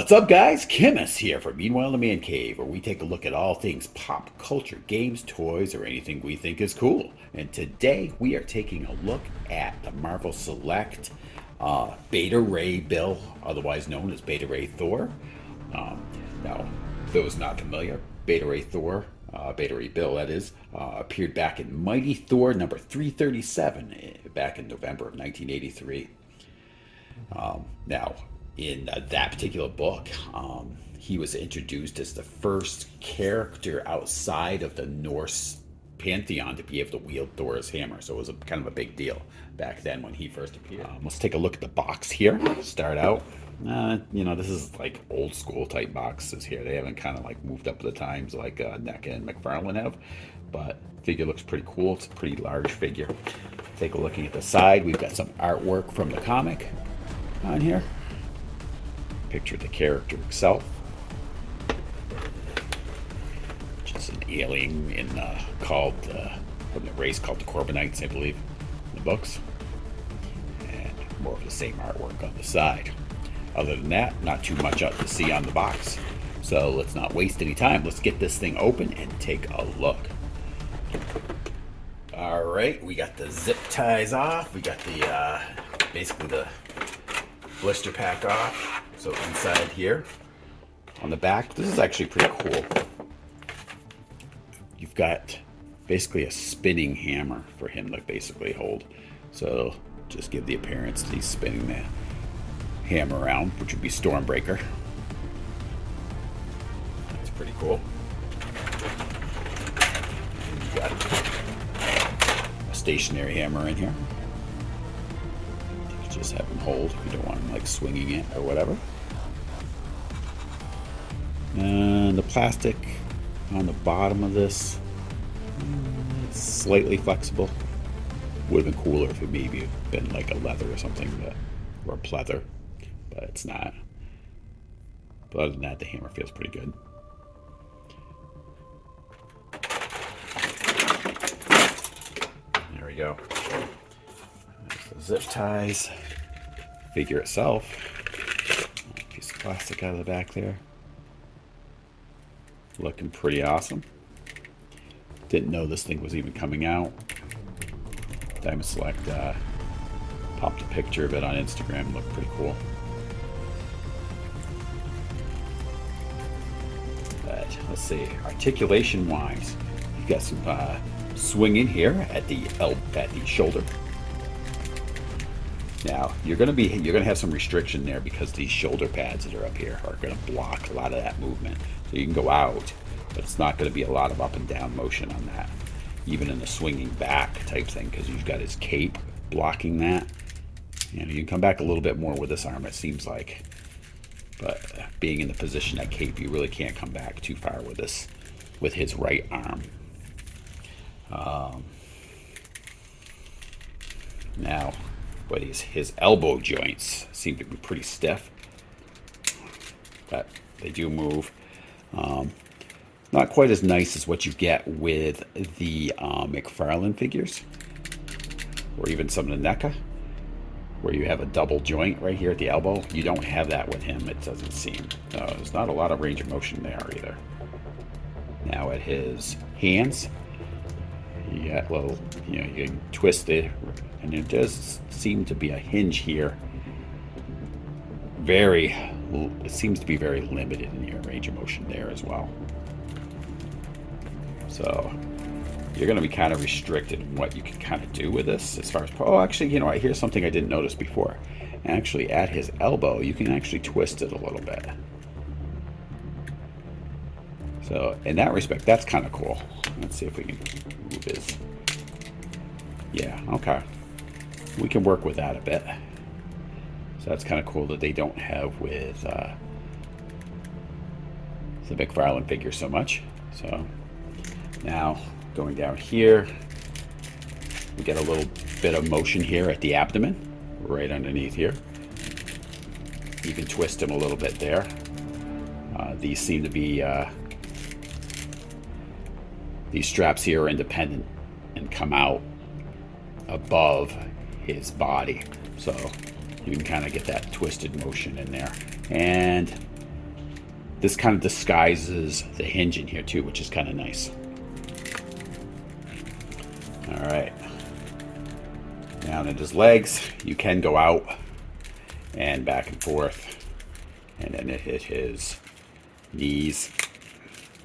What's up, guys? Chemist here for Meanwhile in the Man Cave, where we take a look at all things pop culture, games, toys, or anything we think is cool. And today we are taking a look at the Marvel Select Beta Ray Bill, otherwise known as Beta Ray Thor. Now, those not familiar, Beta Ray Thor, Beta Ray Bill, that is, appeared back in Mighty Thor number 337 back in November of 1983. Now, in that particular book, he was introduced as the first character outside of the Norse pantheon to be able to wield Thor's hammer. So it was kind of a big deal back then when he first appeared. Let's take a look at the box here. Start out. This is like old school type boxes here. They haven't kind of like moved up to the times like NECA and McFarlane have. But figure looks pretty cool. It's a pretty large figure. Take a looking at the side. We've got some artwork from the comic on here. Picture of the character itself, which is an alien called from the race called the Corbinites, I believe, in the books, and more of the same artwork on the side. Other than that, not too much out to see on the box. So let's not waste any time. Let's get this thing open and take a look. All right, we got the zip ties off. We got the basically the blister pack off. So inside here, on the back, this is actually pretty cool. You've got basically a spinning hammer for him to basically hold. So just give the appearance that he's spinning the hammer around, which would be Stormbreaker. That's pretty cool. And you got a stationary hammer in here. Just have him hold if you don't want him like swinging it or whatever. And the plastic on the bottom of this, it's slightly flexible. Would have been cooler if it maybe been like a leather or something, or a pleather, but it's not. But other than that, the hammer feels pretty good. There we go. The zip ties, figure itself, piece of plastic out of the back there, looking pretty awesome. Didn't know this thing was even coming out. Diamond Select popped a picture of it on Instagram, looked pretty cool. But let's see, articulation wise, you've got some swinging here at the shoulder. Now you're gonna have some restriction there because these shoulder pads that are up here are gonna block a lot of that movement. So you can go out, but it's not gonna be a lot of up and down motion on that, even in the swinging back type thing, because you've got his cape blocking that. You can come back a little bit more with this arm, it seems like, but being in the position that cape, you really can't come back too far with this, with his right arm. Now, but his elbow joints seem to be pretty stiff, but they do move. Not quite as nice as what you get with the McFarlane figures, or even some of the NECA, where you have a double joint right here at the elbow. You don't have that with him, it doesn't seem. There's not a lot of range of motion there either. Now at his hands, you got little, you can twist it, and it does seem to be a hinge here. It seems to be very limited in your range of motion there as well. So you're going to be kind of restricted in what you can kind of do with this as far as, oh, actually, here's something I didn't notice before. Actually, at his elbow, you can actually twist it a little bit. So in that respect, that's kind of cool. Let's see if we can move his. Yeah, okay. We can work with that a bit. So that's kind of cool that they don't have with the McFarlane figure so much. So now going down here, we get a little bit of motion here at the abdomen, right underneath here. You can twist him a little bit there. These seem to be these straps here are independent and come out above his body, so you can kind of get that twisted motion in there. And this kind of disguises the hinge in here too, which is kind of nice. All right. Down at his legs, you can go out and back and forth, and then it hit his knees.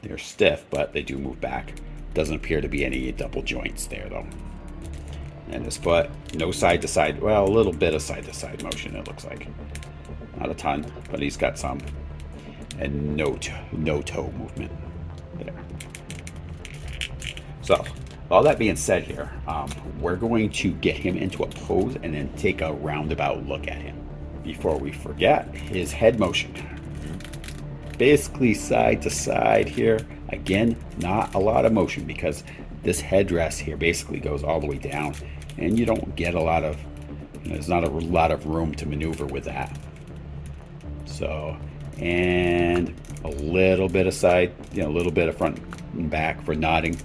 They're stiff, but they do move back. Doesn't appear to be any double joints there though. And his foot, no side to side, well, a little bit of side to side motion it looks like. Not a ton, but he's got some. And no toe movement there. So, all that being said here, we're going to get him into a pose and then take a roundabout look at him. Before we forget, his head motion. Basically side to side here. Again, not a lot of motion because this headdress here basically goes all the way down and you don't get a lot of, there's not a lot of room to maneuver with that. So, and a little bit of side, a little bit of front and back for nodding.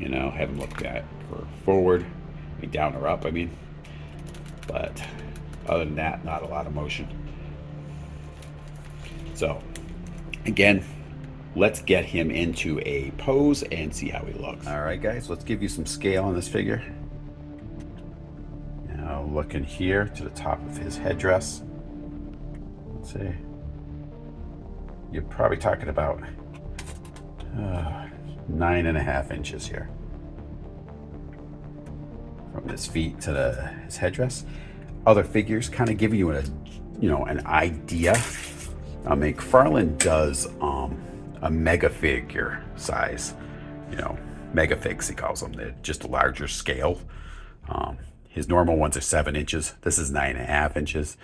Have him look at or forward, down or up, But other than that, not a lot of motion. So, again, let's get him into a pose and see how he looks. All right, guys, let's give you some scale on this figure. Now, looking here to the top of his headdress. Let's see. You're probably talking about 9.5 inches here. From his feet to his headdress. Other figures kind of give you an idea. McFarlane does a mega figure size, mega figs he calls them. They're just a larger scale. His normal ones are 7 inches. This is 9.5 inches.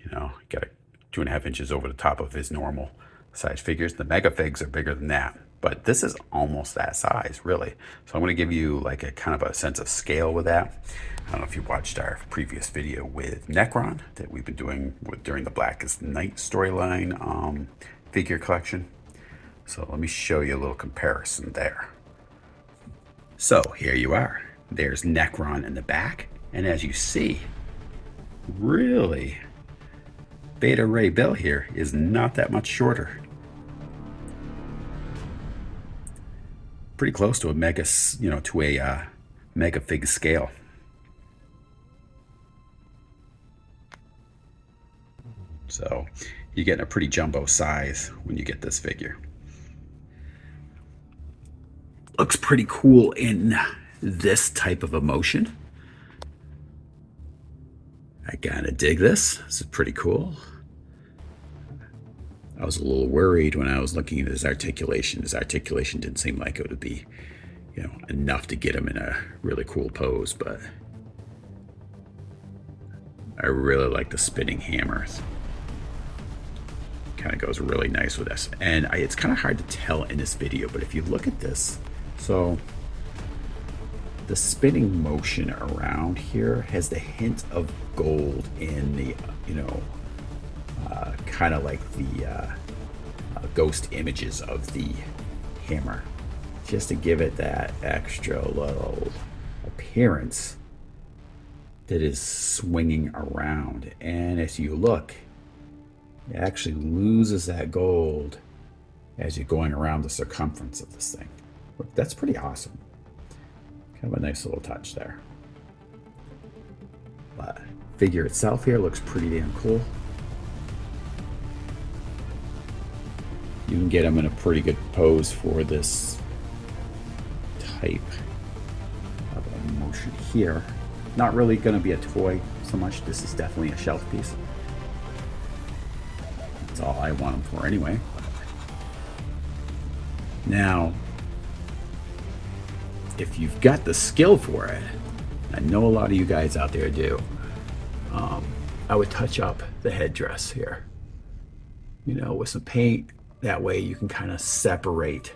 Got 2.5 inches over the top of his normal size figures. The mega figs are bigger than that, but this is almost that size, really. So I'm going to give you like a kind of a sense of scale with that. I don't know if you watched our previous video with Necron that we've been doing during the Blackest Night storyline figure collection. So let me show you a little comparison there. So here you are. There's Necron in the back, and as you see, really, Beta Ray Bill here is not that much shorter. Pretty close to a mega, to a mega fig scale. So you're getting a pretty jumbo size when you get this figure. Looks pretty cool in this type of emotion. I kind of dig this. This is pretty cool. I was a little worried when I was looking at his articulation. His articulation didn't seem like it would be, enough to get him in a really cool pose, but I really like the spinning hammers. Kind of goes really nice with this. And it's kind of hard to tell in this video, but if you look at this, so the spinning motion around here has the hint of gold in the, kind of like the ghost images of the hammer, just to give it that extra little appearance that is swinging around. And as you look, it actually loses that gold as you're going around the circumference of this thing. That's pretty awesome. Kind of a nice little touch there. But figure itself here looks pretty damn cool. You can get them in a pretty good pose for this type of emotion here. Not really going to be a toy so much. This is definitely a shelf piece. That's all I want them for anyway. Now, if you've got the skill for it, I know a lot of you guys out there do, I would touch up the headdress here, with some paint. That way you can kind of separate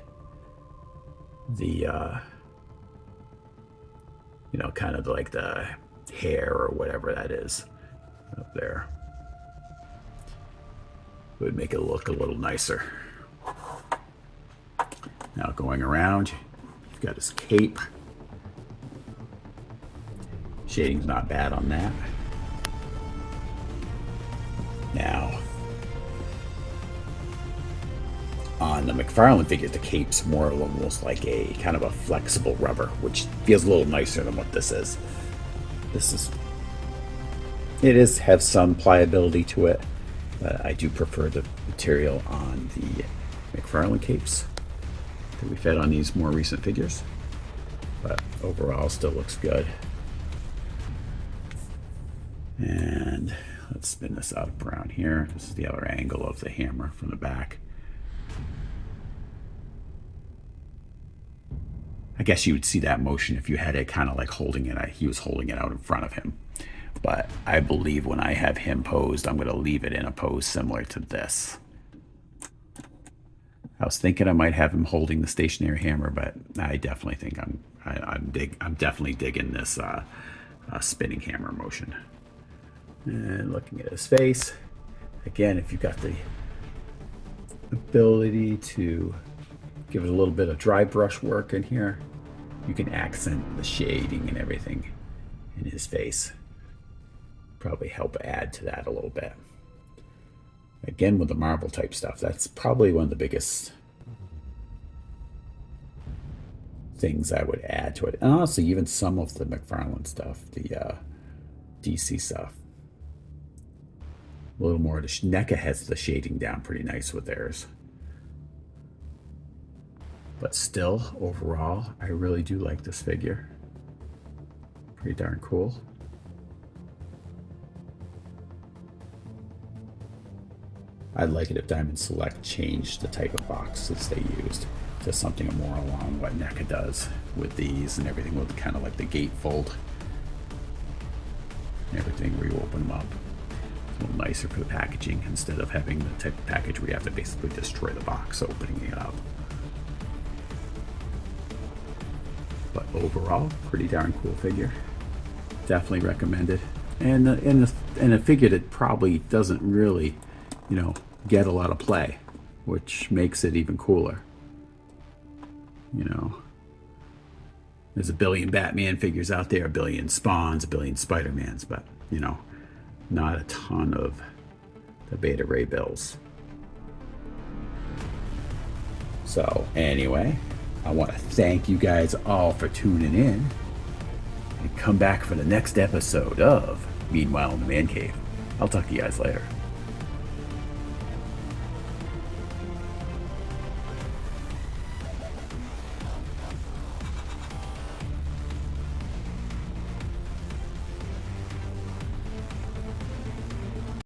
the, kind of like the hair or whatever that is up there. It would make it look a little nicer. Now going around, you've got his cape. Shading's not bad on that. Now, On the McFarlane figure, the cape's more almost like a kind of a flexible rubber, which feels a little nicer than what this is. It has some pliability to it, but I do prefer the material on the McFarlane capes that we've had on these more recent figures. But overall, still looks good. And let's spin this out around here. This is the other angle of the hammer from the back. I guess you would see that motion if you had it kind of like holding it. He was holding it out in front of him. But I believe when I have him posed, I'm going to leave it in a pose similar to this. I was thinking I might have him holding the stationary hammer, but I definitely think I'm definitely digging this spinning hammer motion. And looking at his face, again, if you've got the ability to give it a little bit of dry brush work in here, you can accent the shading and everything in his face. Probably help add to that a little bit. Again, with the marble type stuff, that's probably one of the biggest things I would add to it. And honestly, even some of the McFarlane stuff, the DC stuff. A little more. NECA has the shading down pretty nice with theirs. But still, overall, I really do like this figure. Pretty darn cool. I'd like it if Diamond Select changed the type of boxes they used to something more along what NECA does with these and everything, with kind of like the gatefold and everything where you open them up. It's a little nicer for the packaging instead of having the type of package where you have to basically destroy the box opening it up. But overall, pretty darn cool figure. Definitely recommend it. And a figure that probably doesn't really, get a lot of play, which makes it even cooler. There's a billion Batman figures out there, a billion Spawns, a billion Spider-Mans, but, not a ton of the Beta Ray Bills. So, anyway, I want to thank you guys all for tuning in. And come back for the next episode of Meanwhile in the Man Cave. I'll talk to you guys later.